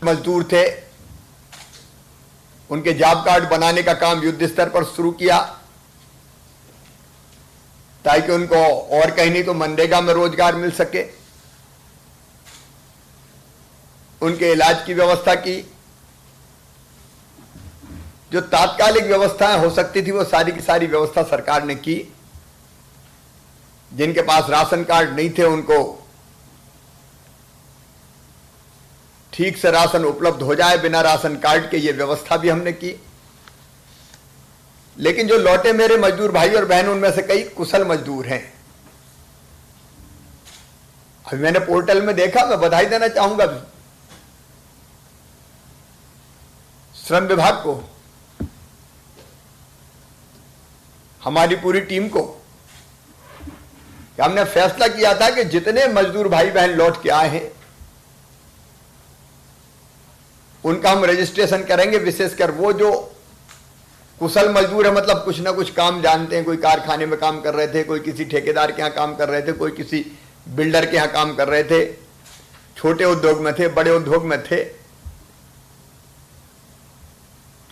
मजदूर थे, उनके जॉब कार्ड बनाने का काम युद्ध स्तर पर शुरू किया ताकि उनको और कहीं नहीं तो मनरेगा में रोजगार मिल सके। उनके इलाज की व्यवस्था की, जो तात्कालिक व्यवस्थाएं हो सकती थी वो सारी की सारी व्यवस्था सरकार ने की। जिनके पास राशन कार्ड नहीं थे उनको ठीक से राशन उपलब्ध हो जाए बिना राशन कार्ड के, ये व्यवस्था भी हमने की। लेकिन जो लौटे मेरे मजदूर भाई और बहन, उनमें से कई कुशल मजदूर हैं। अभी मैंने पोर्टल में देखा, मैं बधाई देना चाहूंगा श्रम विभाग को, हमारी पूरी टीम को, कि हमने फैसला किया था कि जितने मजदूर भाई बहन लौट के आए हैं उनका हम रजिस्ट्रेशन करेंगे। विशेषकर वो जो कुशल मजदूर है, मतलब कुछ ना कुछ काम जानते हैं, कोई कारखाने में काम कर रहे थे, कोई किसी ठेकेदार के यहां काम कर रहे थे, कोई किसी बिल्डर के यहां काम कर रहे थे, छोटे उद्योग में थे, बड़े उद्योग में थे।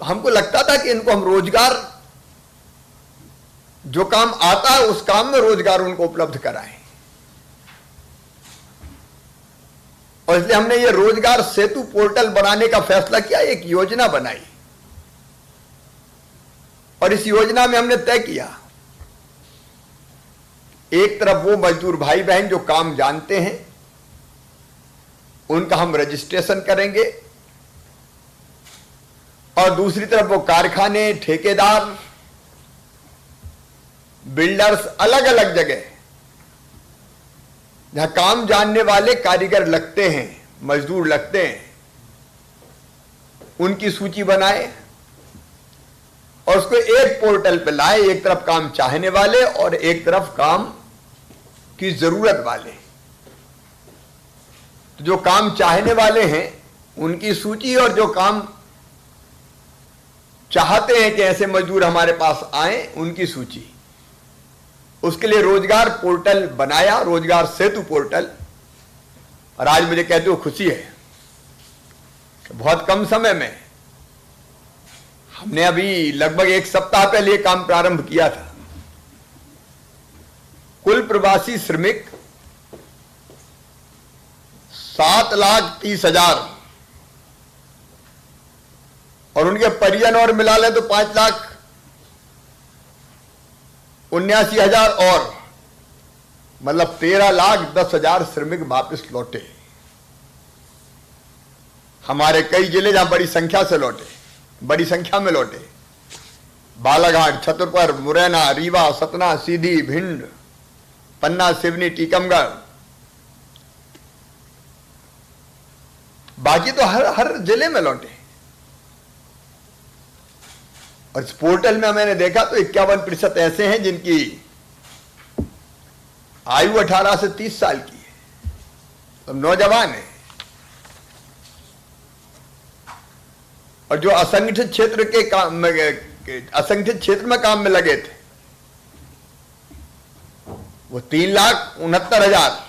तो हमको लगता था कि इनको हम रोजगार, जो काम आता है उस काम में रोजगार उनको उपलब्ध कराएं, और इसलिए हमने ये रोजगार सेतु पोर्टल बनाने का फैसला किया, एक योजना बनाई। और इस योजना में हमने तय किया, एक तरफ वो मजदूर भाई बहन जो काम जानते हैं उनका हम रजिस्ट्रेशन करेंगे, और दूसरी तरफ वो कारखाने, ठेकेदार, बिल्डर्स, अलग अलग जगह जहां काम जानने वाले कारीगर लगते हैं, मजदूर लगते हैं, उनकी सूची बनाए और उसको एक पोर्टल पे लाए। एक तरफ काम चाहने वाले और एक तरफ काम की जरूरत वाले। तो जो काम चाहने वाले हैं उनकी सूची, और जो काम चाहते हैं कि ऐसे मजदूर हमारे पास आए, उनकी सूची। उसके लिए रोजगार पोर्टल बनाया, रोजगार सेतु पोर्टल। और आज मुझे कहते हुए खुशी है, बहुत कम समय में हमने अभी लगभग एक सप्ताह पहले ये काम प्रारंभ किया था। कुल प्रवासी श्रमिक 7,30,000 और उनके परिजन और मिला लें तो 5,79,000 और, मतलब 13,10,000 श्रमिक वापस लौटे। हमारे कई जिले जहां बड़ी संख्या से लौटे, बड़ी संख्या में लौटे, बालाघाट, छतरपुर, मुरैना, रीवा, सतना, सीधी, भिंड, पन्ना, सिवनी, टीकमगढ़, बाकी तो हर जिले में लौटे। और इस पोर्टल में मैंने देखा तो 51% ऐसे हैं जिनकी आयु 18 से 30 साल की है, तो नौजवान है। और जो असंगठित क्षेत्र के काम में, असंगठित क्षेत्र में काम में लगे थे, वो 3,69,000।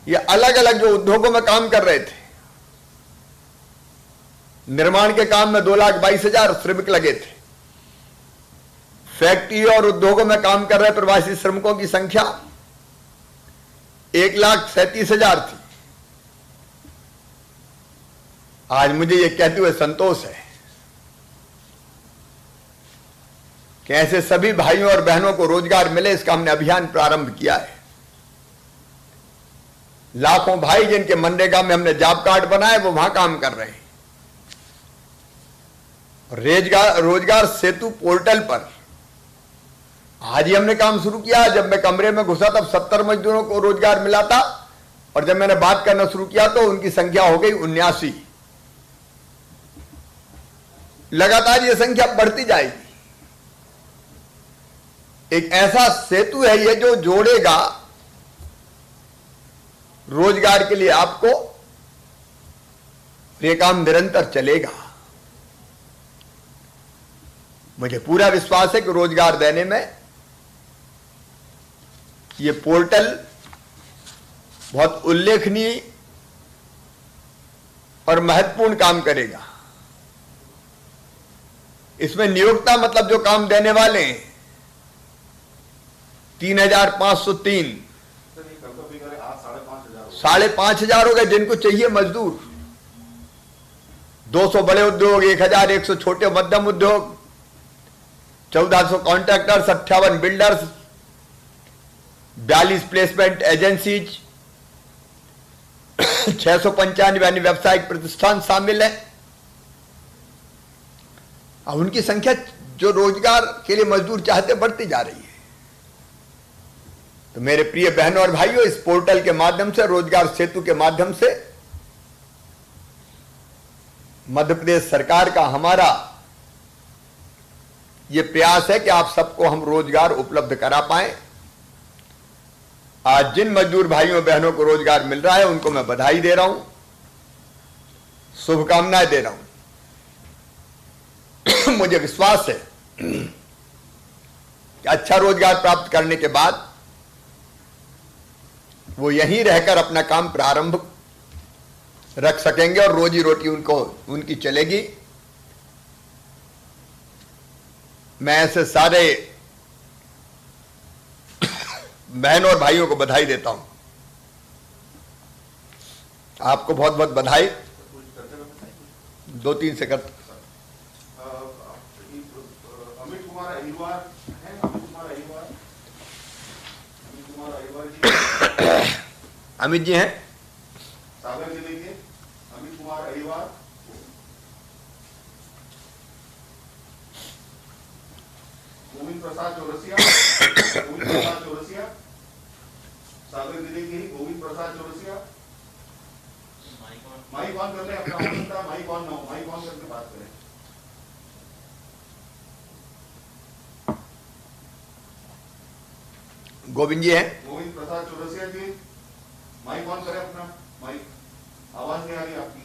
ये अलग अलग जो उद्योगों में काम कर रहे थे, निर्माण के काम में 2,22,000 श्रमिक लगे थे। फैक्ट्री और उद्योगों में काम कर रहे प्रवासी श्रमिकों की संख्या 1,37,000 थी। आज मुझे यह कहते हुए संतोष है कि ऐसे सभी भाइयों और बहनों को रोजगार मिले, इसका हमने अभियान प्रारंभ किया है। लाखों भाई जिनके मनरेगा में हमने जॉब कार्ड बनाए, वो वहां काम कर रहे हैं। रोजगार सेतु पोर्टल पर आज ही हमने काम शुरू किया। जब मैं कमरे में घुसा तब 70 मजदूरों को रोजगार मिला था, और जब मैंने बात करना शुरू किया तो उनकी संख्या हो गई 79। लगातार ये संख्या बढ़ती जाएगी। एक ऐसा सेतु है ये जो जोड़ेगा रोजगार के लिए आपको, ये काम निरंतर चलेगा। मुझे पूरा विश्वास है कि रोजगार देने में ये पोर्टल बहुत उल्लेखनीय और महत्वपूर्ण काम करेगा। इसमें नियोक्ता मतलब जो काम देने वाले हैं 3,503, 5,500 हो गए जिनको चाहिए मजदूर। 200 बड़े उद्योग, 1,100 छोटे मध्यम उद्योग, 1,400 कॉन्ट्रैक्टर्स, 58 बिल्डर्स, 42 प्लेसमेंट एजेंसीज, 695 यानी व्यावसायिक प्रतिष्ठान शामिल है। अब उनकी संख्या जो रोजगार के लिए मजदूर चाहते बढ़ती जा रही है। तो मेरे प्रिय बहनों और भाइयों, इस पोर्टल के माध्यम से, रोजगार सेतु के माध्यम से मध्य प्रदेश सरकार का हमारा यह प्रयास है कि आप सबको हम रोजगार उपलब्ध करा पाएं। आज जिन मजदूर भाइयों बहनों को रोजगार मिल रहा है उनको मैं बधाई दे रहा हूं, शुभकामनाएं दे रहा हूं। मुझे विश्वास है कि अच्छा रोजगार प्राप्त करने के बाद वो यहीं रहकर अपना काम प्रारंभ रख सकेंगे और रोजी रोटी उनकी चलेगी। मैं ऐसे सारे बहनों और भाइयों को बधाई देता हूं। आपको बहुत बहुत बधाई। 2-3 सेकंड। अमित कुमार अहिरवार है, अमित जी हैं, सागर जिले के अमित कुमार अहिरवार। गोविंद प्रसाद चौरसिया, सागर जिले के गोविंद प्रसाद चौरसिया। माइक ऑन कर ले, अपना माइक ऑन ना हो, माइक ऑन करके बात करें। गोविंद जी हैं, गोविंद प्रसाद चौरसिया जी, माइक ऑन करें अपना, माइक, आवाज नहीं आ रही आपकी।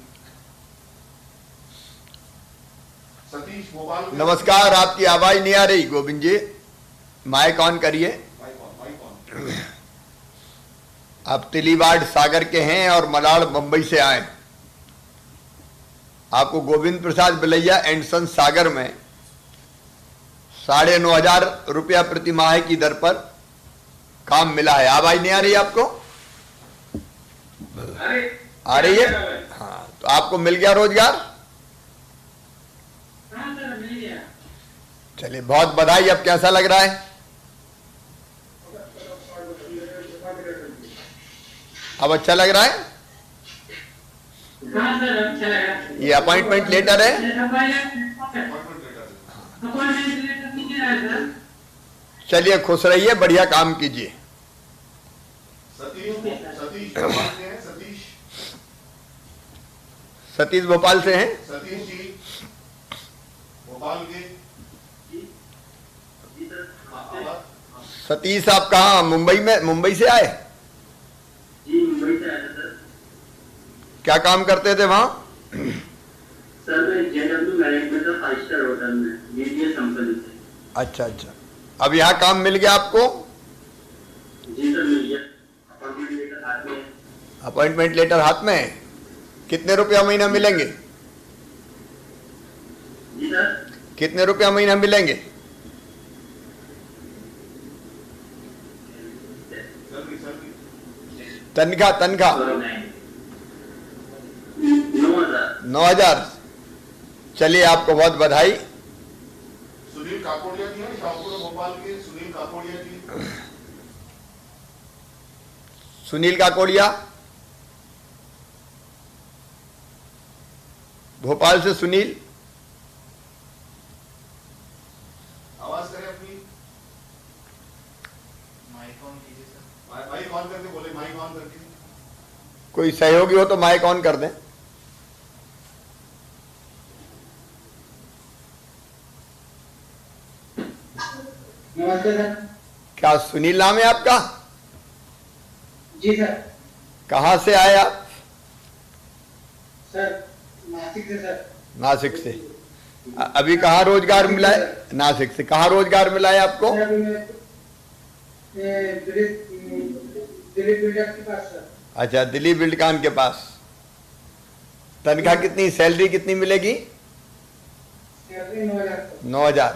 सतीश भोपाल। नमस्कार, आपकी आवाज नहीं आ रही गोविंद जी, माइक ऑन करिए। Mike on. आप तिलीवाड़ सागर के हैं और मलाड़ मुंबई से आए। आपको गोविंद प्रसाद बिलैया एंड सन सागर में 9,500 रुपया प्रति माह की दर पर काम मिला है। आवाज नहीं आ रही आपको? आ रही है? हाँ, तो आपको मिल गया रोजगार? चलिए, बहुत बधाई। अब कैसा लग रहा है? अब अच्छा लग रहा है? ये अपॉइंटमेंट लेटर है। चलिए, खुश रहिए, बढ़िया काम कीजिए। सतीश भोपाल से हैं। सतीश जी भोपाल के। सतीश, आप कहाँ मुंबई से आए? जी, मुंबई से आया था सर। क्या काम करते थे वहाँ? सर मैं JW management of 5 star hotel में BTS कंपनी से। अच्छा अच्छा, अब यहाँ काम मिल गया आपको? जी सर, मिल गया। अपॉइंटमेंट लेटर हाथ में है। अपॉइंटमेंट लेटर हाथ में है। कितने रुपया महीना मिलेंगे? जी सर। कितने रुपया महीना मिलेंगे? तनख्वाह 9,000। चलिए, आपको बहुत बधाई। सुनील काकोड़िया जी हैं, शाहपुर भोपाल के सुनील काकोड़िया जी। सुनील काकोड़िया भोपाल से। सुनील, आवाज करें अपनी। माइक ऑन कीजिए सर। माइक ऑन करके बोले, माइक ऑन करके। कोई सहयोगी हो तो माइक ऑन कर दें। नमस्ते सर। क्या सुनील नाम है आपका? जी सर। कहाँ से आए आप? सर नासिक से सर। नासिक से। अभी कहाँ रोजगार मिला है? नासिक से। कहाँ रोजगार मिला है आपको? सर अभी मैं दिलीप बिल्डर के पास सर। अच्छा, दिलीप बिल्डकान के पास। तनख्वाह कितनी, सैलरी कितनी मिलेगी? Salary 9,000 sir. 9,000।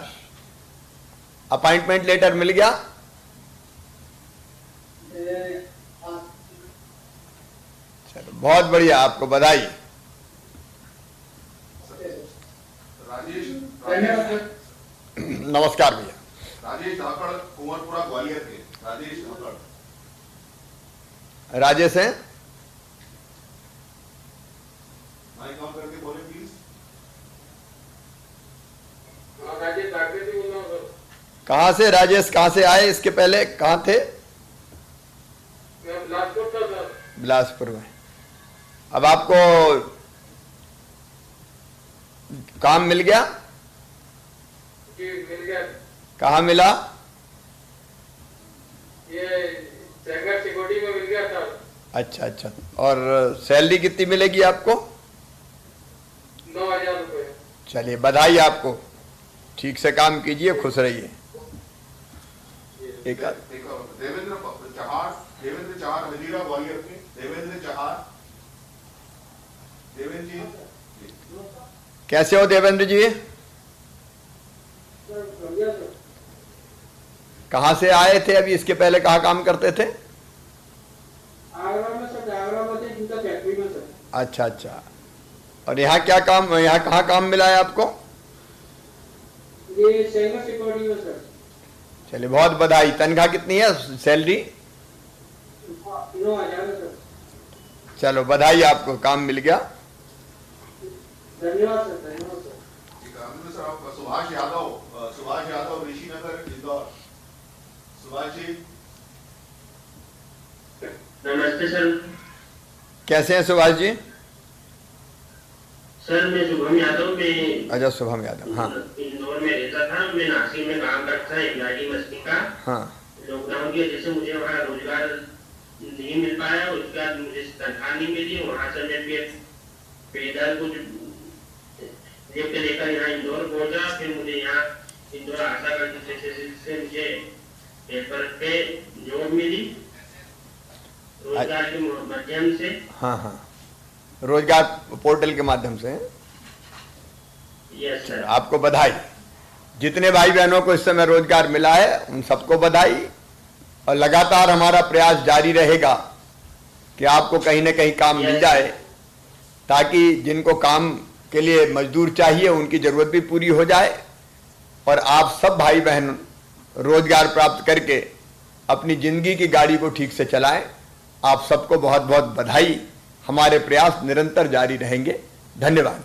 अपॉइंटमेंट लेटर मिल गया? चलो बहुत बढ़िया, आपको बधाई। राजेश धन्यवाद सर। नमस्कार भैया। राजेश धाकड़ कुंवरपुरा ग्वालियर के राजेश धाकड़। राजेश हैं? माइक ऑन करके बोले प्लीज। राजेश धाकड़े से बोल रहा हूँ सर। कहाँ से राजेश, कहाँ से आए? इसके पहले कहाँ थे? मैं बिलासपुर था सर। बिलासपुर में। अब आपको काम मिल गया? जी मिल गया। कहाँ मिला? ये सेंगर सिक्योरिटी में मिल गया सर। अच्छा अच्छा। और सैलरी कितनी मिलेगी आपको? 9,000 रुपये। चलिए बधाई आपको, ठीक से काम कीजिए, खुश रहिए। एक देवेंद्र चहार हजीरा ग्वालियर के देवेंद्र चहार। देवेंद्र जी कैसे हो देवेंद्र जी? सर बढ़िया सर। कहाँ से आए थे? अभी इसके पहले कहाँ काम करते थे? आगरा में सर, आगरा में थे जूता फैक्ट्री में सर। अच्छा अच्छा। और यहाँ क्या काम, यहाँ कहाँ काम मिला है आपको? ये सेंगर सिक्योरिटी में सर। चलिए बहुत बधाई। तनख्वाह कितनी है, सैलरी? 9,000 है सर। चलो बधाई आपको, काम मिल गया। धन्यवाद सर, धन्यवाद सर। ठीक है सर। आप सुभाष यादव ऋषिनगर इंदौर। सुभाष जी नमस्ते सर। कैसे हैं सुभाष जी? सर मैं शुभम यादव में अच्छा शुभम यादव। हाँ इंदौर में रहता था। मैं नासिक में काम करता था इब्राहिम मस्ती का। हाँ। लॉकडाउन की वजह से मुझे वहाँ रोजगार नहीं मिल पाया, उसके बाद मुझे तनख्वाह नहीं मिली। वहाँ से मैं फिर पैदल कुछ लिफ्ट लेकर यहाँ इंदौर पहुंचा। फिर मुझे यहाँ इंदौर आशा करके से मुझे पेपर पे जॉब मिली रोजगार के माध्यम से। हाँ हाँ, रोजगार पोर्टल के माध्यम से। Yes sir. आपको बधाई। जितने भाई बहनों को इस समय रोजगार मिला है उन सबको बधाई। और लगातार हमारा प्रयास जारी रहेगा कि आपको कहीं ना कहीं काम मिल जाए, ताकि जिनको काम के लिए मजदूर चाहिए उनकी जरूरत भी पूरी हो जाए और आप सब भाई बहन रोजगार प्राप्त करके अपनी जिंदगी की गाड़ी को ठीक से चलाएं। आप सबको बहुत बहुत बधाई। हमारे प्रयास निरंतर जारी रहेंगे। धन्यवाद।